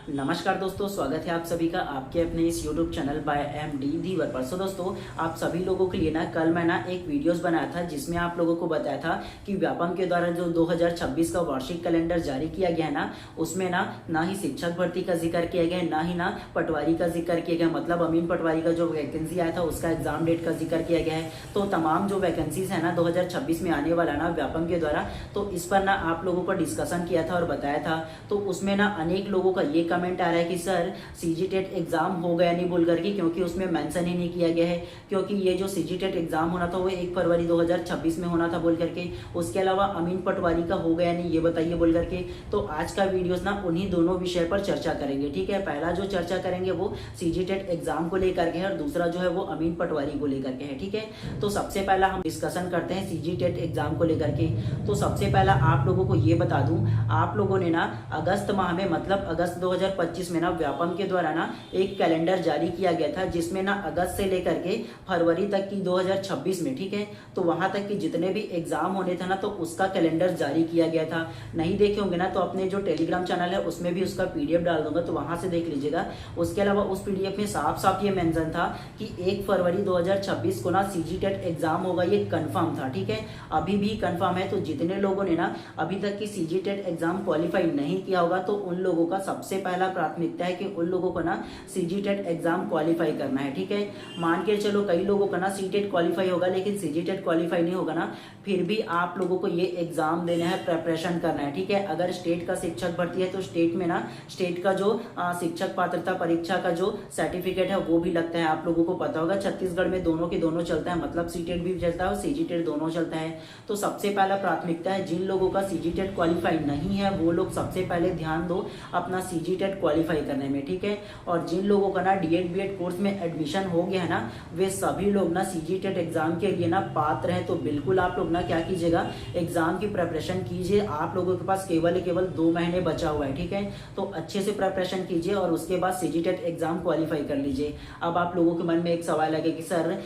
नमस्कार दोस्तों, स्वागत है आप सभी का आपके अपने इस YouTube चैनल बाय एमडी धीवर पर। सो दोस्तों, आप सभी लोगों के लिए ना कल मैं एक वीडियोस बनाया था जिसमें आप लोगों को बताया था कि व्यापम के द्वारा जो 2026 का वार्षिक कैलेंडर जारी किया गया है ना, उसमें ना ही शिक्षक भर्ती का जिक्र किया गया है, ना ही पटवारी का जिक्र किया गया। मतलब अमीन पटवारी का जो वैकेंसी आया था उसका एग्जाम डेट का जिक्र किया गया है। तो तमाम जो वैकेंसीज है ना 2026 में आने वाला ना व्यापम के द्वारा, तो इस पर ना आप लोगों को डिस्कशन किया था और बताया था। तो उसमें ना अनेक लोगों का ये कमेंट आ रहा है कि सर सीजीटेट एग्जाम हो गया नहीं बोल करके, क्योंकि उसमें मेंशन ही नहीं किया गया है। क्योंकि ये जो सीजीटेट एग्जाम होना था वो 1 फरवरी 2026 में होना था बोल करके। उसके अलावा अमीन पटवारी का हो गया नहीं ये बताइए बोल करके। तो आज का वीडियोस ना उन्हीं दोनों विषय पर चर्चा करेंगे। ठीक है, पहला जो चर्चा करेंगे वो सीजीटेट एग्जाम को लेकर के है और दूसरा जो है वो अमीन पटवारी को लेकर के है। ठीक है, तो सबसे पहला हम डिस्कशन करते हैं सीजीटेट एग्जाम को लेकर के। तो सबसे पहला आप लोगों को ये बता दूं, आप लोगों ने ना अगस्त माह में मतलब अगस्त 2025 में ना व्यापम के द्वारा ना एक कैलेंडर जारी किया गया था जिसमें ना अगस्त से लेकर के फरवरी तक की 2026 में, ठीक है, तो वहां तक की जितने भी एग्जाम होने थे ना तो उसका कैलेंडर जारी किया गया था। नहीं देखे होंगे ना तो अपने जो टेलीग्राम चैनल है उसमें भी उसका पीडीएफ डाल दूंगा, तो वहां से देख लीजिएगा। उसके अलावा उस पीडीएफ में साफ साफ ये मेंशन था कि 1 फरवरी 2026 को ना सीजीटेट एग्जाम होगा, ये कंफर्म था। ठीक है, अभी भी कंफर्म है। तो जितने लोगों ने ना अभी तक की सीजीटेट एग्जाम क्वालिफाई नहीं किया होगा तो उन लोगों का सबसे पहला प्राथमिकता है कि उन लोगों को ना सीजीटेट एग्जाम क्वालिफाई करना है। ठीक है, मान के चलो कई लोगों का ना सीटेट क्वालिफाई होगा लेकिन सीजीटेट क्वालिफाई नहीं होगा ना, फिर भी आप लोगों को ये एग्जाम देना है, प्रिपरेशन करना है। ठीक है, अगर स्टेट का शिक्षक भर्ती है तो स्टेट में ना स्टेट का जो शिक्षक पात्रता परीक्षा का जो सर्टिफिकेट है वो भी लगता है, आप लोगों को पता होगा। छत्तीसगढ़ में दोनों के दोनों चलता है, मतलब सीटेट भी चलता है और सीजीटेट दोनों चलता है। तो सबसे पहला प्राथमिकता है जिन लोगों का सीजीटेट क्वालिफाई नहीं है वो लोग सबसे पहले ध्यान दो अपना सीजीटेट क्वालिफाई करने में। ठीक है, और जिन लोगों का ना डीएड बीएड कोर्स में एडमिशन हो गया है ना वे सभी लोग ना सीजीटेट एग्जाम के लिए ना पात्र हैं। तो बिल्कुल आप लोग ना क्या कीजिएगा, एग्जाम की प्रिपरेशन कीजिए। आप लोगों के पास केवल 2 महीने बचा हुआ है। ठीक है, तो अच्छे से प्रिपरेशन कीजिए और उसके बाद सीजीटेट एग्जाम क्वालिफाई कर लीजिए। अब आप लोगों के मन में एक सवाल है कि सर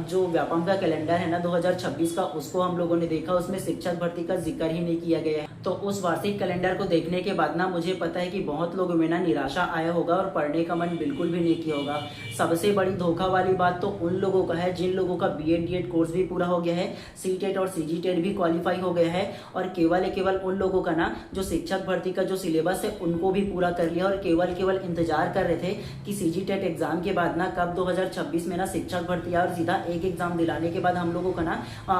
जो व्यापम का कैलेंडर है ना 2026 का, उसको हम लोगों ने देखा, उसमें शिक्षक भर्ती का जिक्र ही नहीं किया गया है। तो उस वार्षिक कैलेंडर को देखने के बाद ना मुझे पता है कि बहुत लोगों में ना निराशा आया होगा और पढ़ने का मन बिल्कुल भी नहीं किया होगा। सबसे बड़ी धोखा वाली बात तो उन लोगों का है जिन लोगों का बीएड डीएड कोर्स भी पूरा हो गया है, सीटेट और सीजीटेट भी क्वालिफाई हो गया है, और केवल उन लोगों का ना जो शिक्षक भर्ती का जो सिलेबस है उनको भी पूरा कर लिया और केवल इंतजार कर रहे थे कि सीजीटेट एग्जाम के बाद ना कब 2026 में ना शिक्षक भर्ती और सीधा एक एग्जाम दिलाने के बाद हम लोगों का ना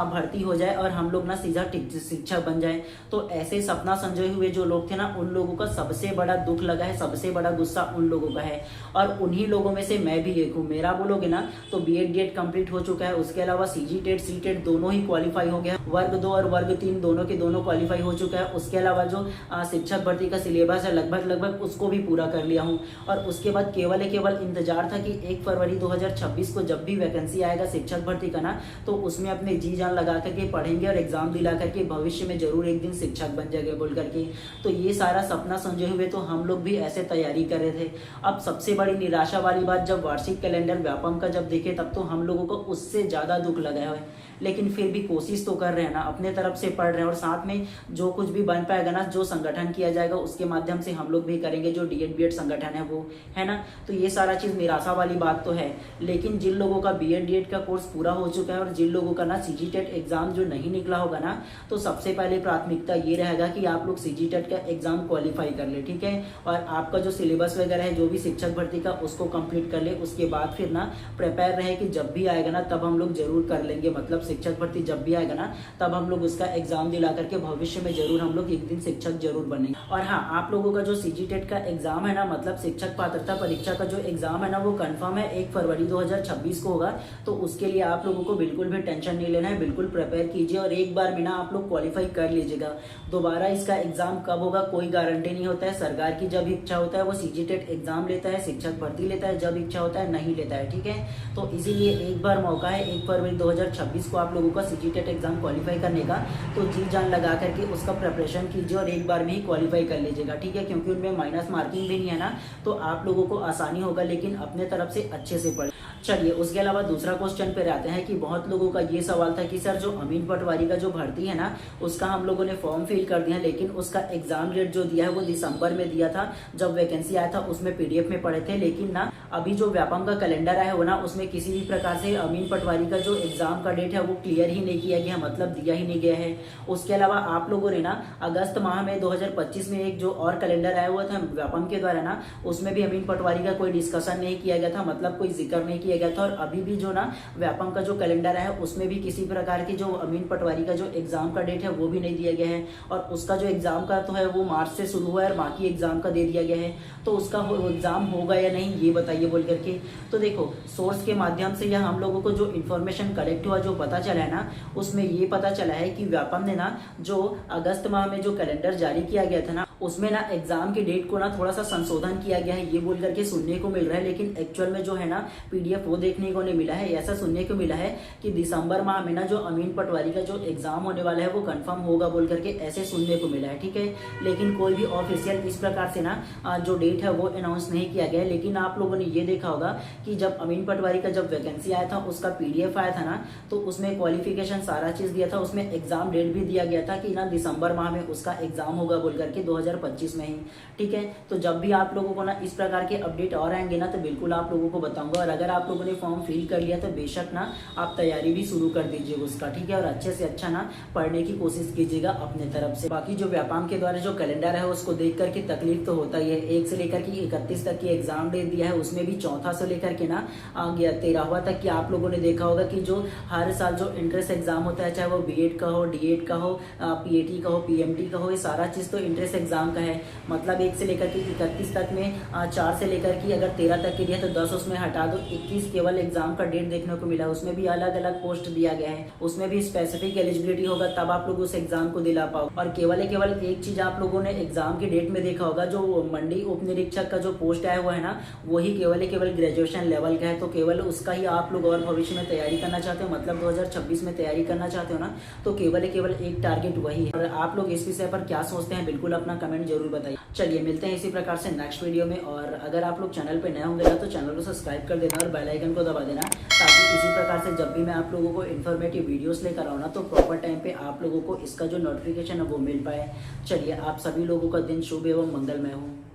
भर्ती हो जाए और हम लोग ना सीधा शिक्षक बन जाए। तो ऐसे सपना संजोए हुए जो लोग थे ना उन लोगों का सबसे बड़ा दुख लगा है, सबसे बड़ा गुस्सा उन लोगों का है। और उन्हीं लोगों में से मैं भी एक हूँ। मेरा बोलोगे ना तो बीएड डीएड कंप्लीट हो चुका है, उसके अलावा सीजीटेट सीटेट दोनों ही क्वालिफाई हो गया, वर्ग 2 और वर्ग 3 दोनों के दोनों क्वालिफाई हो चुका है। उसके अलावा जो शिक्षक भर्ती का सिलेबस है लगभग उसको भी पूरा कर लिया हूँ। और उसके बाद केवल इंतजार था कि 1 फरवरी 2026 को जब भी वैकेंसी आएगा शिक्षक भर्ती का ना, तो उसमें अपने जी जान लगा करके पढ़ेंगे और एग्जाम दिला करके भविष्य में जरूर एक दिन शिक्षक बन जाएंगे बोल करके। तो ये सारा सपना संजोए हुए तो हम लोग भी ऐसे तैयारी कर रहे थे। अब सबसे बड़ी निराशा वाली बात, जब वार्षिक कैलेंडर व्यापम का जब देखे तब तो हम लोगों को उससे ज्यादा दुख लगा है। लेकिन फिर भी कोशिश तो कर रहे हैं ना, अपने तरफ से पढ़ रहे हैं और साथ में जो कुछ भी बन पाएगा ना, जो संगठन किया जाएगा उसके माध्यम से हम लोग भी करेंगे, जो डीएड बीएड संगठन है वो है ना। तो ये सारा चीज निराशा वाली बात तो है। लेकिन जिन लोगों का बीएड डीएड का कोर्स पूरा हो चुका है और जिन लोगों का ना सीजीटेट एग्जाम जो नहीं निकला होगा ना, तो सबसे पहले प्राथमिकता ये रहेगा कि आप लोग सीजीटेट का एग्जाम क्वालिफाई कर ले। ठीक है, और आपका जो सिलेबस वगैरह है जो भी शिक्षक भर्ती का उसको कंप्लीट कर ले। उसके बाद फिर ना प्रिपेयर रहे कि जब भी आएगा ना तब हम लोग जरूर कर लेंगे, मतलब शिक्षक भर्ती जब भी आएगा ना तब हम लोग उसका एग्जाम दिला करके भविष्य में जरूर हम लोग एक दिन शिक्षक जरूर बनेंगे। और हाँ, आप लोगों का जो सीजीटेट का एग्जाम है ना, मतलब शिक्षक पात्रता परीक्षा का जो एग्जाम है ना वो कंफर्म है 1 फरवरी 2026 को होगा। तो उसके लिए आप लोगों को बिल्कुल भी टेंशन नहीं लेना है, बिल्कुल प्रिपेयर कीजिए और एक बार में ना आप लोग क्वालिफाई कर लीजिएगा। दोबारा इसका एग्जाम कब होगा कोई गारंटी नहीं होता है। सरकार की जब इच्छा होता है वो सीजीटेट एग्जाम लेता है, शिक्षक भर्ती लेता है, जब इच्छा होता है नहीं लेता है। ठीक है, तो इसीलिए एक बार मौका है 1 फरवरी 2026 को आप लोगों का सीजीटेट एग्जाम क्वालिफाई करने का। तो जी जान लगा करके उसका प्रिपरेशन कीजिए और एक बार में ही क्वालिफाई कर लीजिएगा। ठीक है, क्योंकि उनमें माइनस मार्किंग भी नहीं है ना, तो आप लोगों को आसानी होगा, लेकिन अपने तरफ से अच्छे से पढ़े। चलिए उसके अलावा दूसरा क्वेश्चन पे आते हैं कि बहुत लोगों का ये सवाल था कि सर जो अमीन पटवारी का जो भर्ती है ना उसका हम लोगों ने फॉर्म फिल कर दिया, लेकिन उसका एग्जाम डेट जो दिया है वो दिसंबर में दिया था। जब वैकेंसी आया था उसमें पीडीएफ में पढ़े थे, लेकिन ना अभी जो व्यापम का कैलेंडर आया हो ना उसमें किसी भी प्रकार से अमीन पटवारी का जो एग्जाम का डेट है वो क्लियर ही नहीं किया गया, मतलब दिया ही नहीं गया है। उसके अलावा आप लोगों ने ना अगस्त माह में 2025 में एक जो और कैलेंडर आया हुआ था व्यापम के द्वारा ना उसमें भी अमीन पटवारी का कोई डिस्कशन नहीं किया गया था, मतलब कोई जिक्र नहीं किया गया था। और अभी भी जो ना व्यापम का जो कैलेंडर है उसमें भी किसी प्रकार की जो अमीन पटवारी का जो एग्जाम का डेट है वो भी नहीं दिया गया है। और उसका जो एग्जाम का तो है वो मार्च से शुरू हुआ है और बाकी एग्जाम का दे दिया गया है। तो उसका एग्जाम होगा या नहीं ये बताइए बोल करके। तो देखो सोर्स के माध्यम से या हम लोगों को जो इन्फॉर्मेशन कलेक्ट हुआ, जो पता चला है ना उसमें ये पता चला है कि व्यापम ने ना जो अगस्त माह में जो कैलेंडर जारी किया गया था ना उसमें ना एग्जाम की डेट को ना थोड़ा सा संशोधन किया गया है ये बोल करके सुनने को मिल रहा है, लेकिन एक्चुअल में जो है ना पीडीएफ वो देखने को नहीं मिला है। ऐसा सुनने को मिला है कि दिसंबर माह में ना जो अमीन पटवारी का जो एग्जाम होने वाला है वो कंफर्म होगा बोल करके ऐसे सुनने को मिला है, ठीक है। लेकिन कोई भी ऑफिशियल इस प्रकार से ना जो डेट है वो अनाउंस नहीं किया गया है। लेकिन आप लोगों ने ये देखा होगा कि जब अमीन पटवारी का जब वैकेंसी आया था उसका पीडीएफ आया था ना तो उसमें क्वालिफिकेशन सारा चीज दिया था, उसमें एग्जाम डेट भी दिया गया था कि ना दिसंबर माह में उसका एग्जाम होगा बोल करके 2025 में ही, ठीक है। तो जब भी आप लोगों को ना इस प्रकार के अपडेट और आएंगे ना तो बिल्कुल आप लोगों को बताऊंगा। और अगर आप लोगों ने फॉर्म फिल कर लिया तो बेशक ना आप तैयारी भी शुरू कर दीजिएगा उसका, ठीक है। और अच्छे से अच्छा ना पढ़ने की कोशिश कीजिएगा अपने तरफ से। बाकी जो व्यापम के द्वारा जो कैलेंडर है उसको देख करके तकलीफ तो होता ही है। 1 से लेकर के 31 तक की एग्जाम डेट दिया है, उसमें भी चौथा से लेकर के ना 13वां तक की आप लोगों ने देखा होगा कि जो हर साल जो एंट्रेंस एग्जाम होता है, चाहे वो बीएड का हो, डीएड का हो, पीएटी का हो, पीएमटी का हो, ये सारा चीज तो एंट्रेंस एग्जाम का है। मतलब 1 से लेकर के 31 तक में 4 से लेकर के अगर 13 तक के दिया तो 10 उसमें हटा दो, 21 केवल एग्जाम का डेट देखने को मिला। उसमें भी अलग अलग पोस्ट दिया गया है, उसमें भी स्पेसिफिक एलिजिबिलिटी होगा तब आप लोग उस एग्जाम को दिला पाओ। और केवल एक चीज आप लोगों ने एग्जाम की डेट में देखा होगा, जो मंडी उप निरीक्षक का जो पोस्ट आया हुआ है ना वही केवल ग्रेजुएशन लेवल का है। तो केवल उसका ही आप लोग और भविष्य में तैयारी करना चाहते हो, मतलब 2026 में तैयारी करना चाहते हो ना, तो केवल एक टारगेट वही है। और आप लोग इस विषय पर क्या सोचते हैं बिल्कुल अपना कमेंट जरूर बताइए। चलिए मिलते हैं इसी प्रकार से नेक्स्ट वीडियो में। और अगर आप लोग चैनल पे नए होंगे ना तो चैनल को सब्सक्राइब कर देना और बेल आइकन को दबा देना, ताकि इसी प्रकार से जब भी मैं आप लोगों को इन्फॉर्मेटिव वीडियोस लेकर आऊँ ना तो प्रॉपर टाइम पे आप लोगों को इसका जो नोटिफिकेशन है वो मिल पाए। चलिए आप सभी लोगों का दिन शुभ एवं मंगलमय हो।